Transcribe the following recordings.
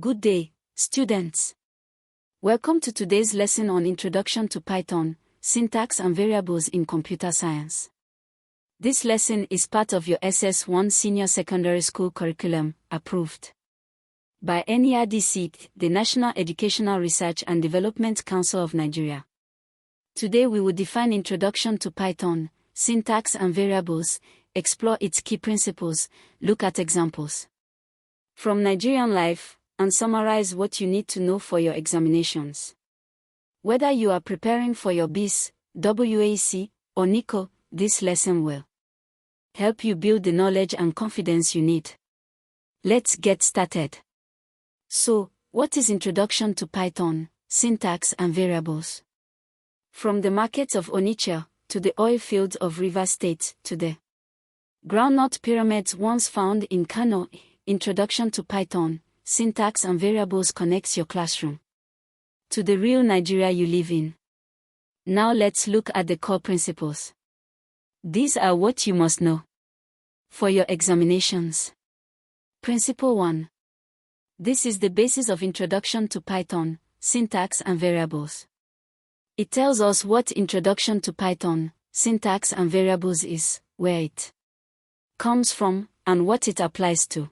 Good day, students. Welcome to today's lesson on Introduction to Python, Syntax and Variables in Computer Science. This lesson is part of your SS1 Senior Secondary School curriculum, approved by NERDC, the National Educational Research and Development Council of Nigeria. Today we will define Introduction to Python, Syntax and Variables, explore its key principles, look at examples from Nigerian life, and summarize what you need to know for your examinations. Whether you are preparing for your BECE, WAEC, or NECO, this lesson will help you build the knowledge and confidence you need. Let's get started. So, what is Introduction to Python, Syntax and Variables? From the markets of Onitsha, to the oil fields of Rivers State, to the groundnut pyramids once found in Kano, Introduction to Python, Syntax and Variables connects your classroom to the real Nigeria you live in. Now let's look at the core principles. These are what you must know for your examinations. Principle 1. This is the basis of Introduction to Python, Syntax and Variables. It tells us what Introduction to Python, Syntax and Variables is, where it comes from, and what it applies to.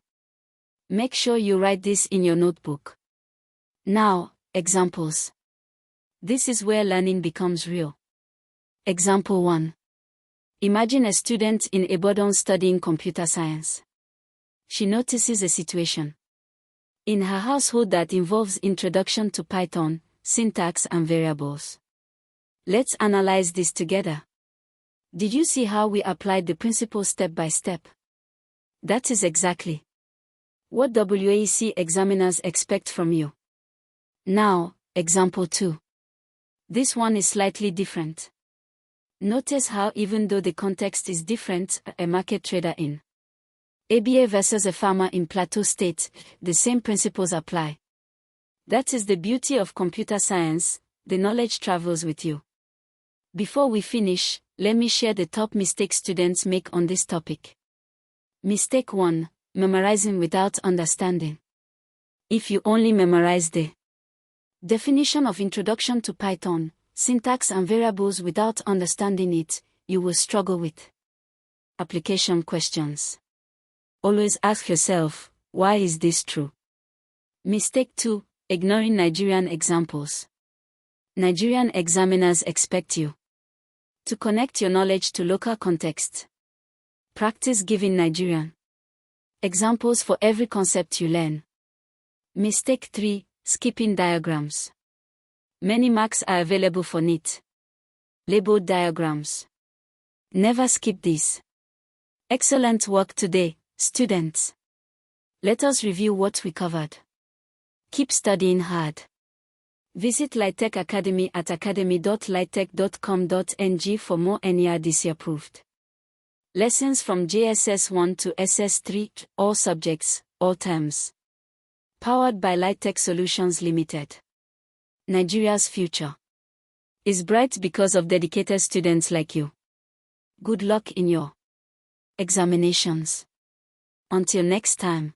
Make sure you write this in your notebook. Now, examples. This is where learning becomes real. Example 1. Imagine a student in Ibadan studying computer science. She notices a situation in her household that involves Introduction to Python, Syntax and Variables. Let's analyze this together. Did you see how we applied the principle step by step? That is exactly what WAEC examiners expect from you. Now, example 2. This one is slightly different. Notice how even though the context is different, a market trader in ABA versus a farmer in Plateau State, the same principles apply. That is the beauty of computer science, the knowledge travels with you. Before we finish, let me share the top mistakes students make on this topic. Mistake 1. Memorizing without understanding. If you only memorize the definition of Introduction to Python, Syntax and Variables without understanding it, you will struggle with application questions. Always ask yourself, why is this true? Mistake 2. Ignoring Nigerian examples. Nigerian examiners expect you to connect your knowledge to local context. Practice giving Nigerian examples for every concept you learn. Mistake 3. Skipping diagrams. Many marks are available for neat labeled diagrams. Never skip these. Excellent work today, students. Let us review what we covered. Keep studying hard. Visit Litech Academy at academy.litech.com.ng for more NERDC-approved lessons from JSS 1 to SS3, all subjects, all terms. Powered by Litech Solutions Limited. Nigeria's future is bright because of dedicated students like you. Good luck in your examinations. Until next time.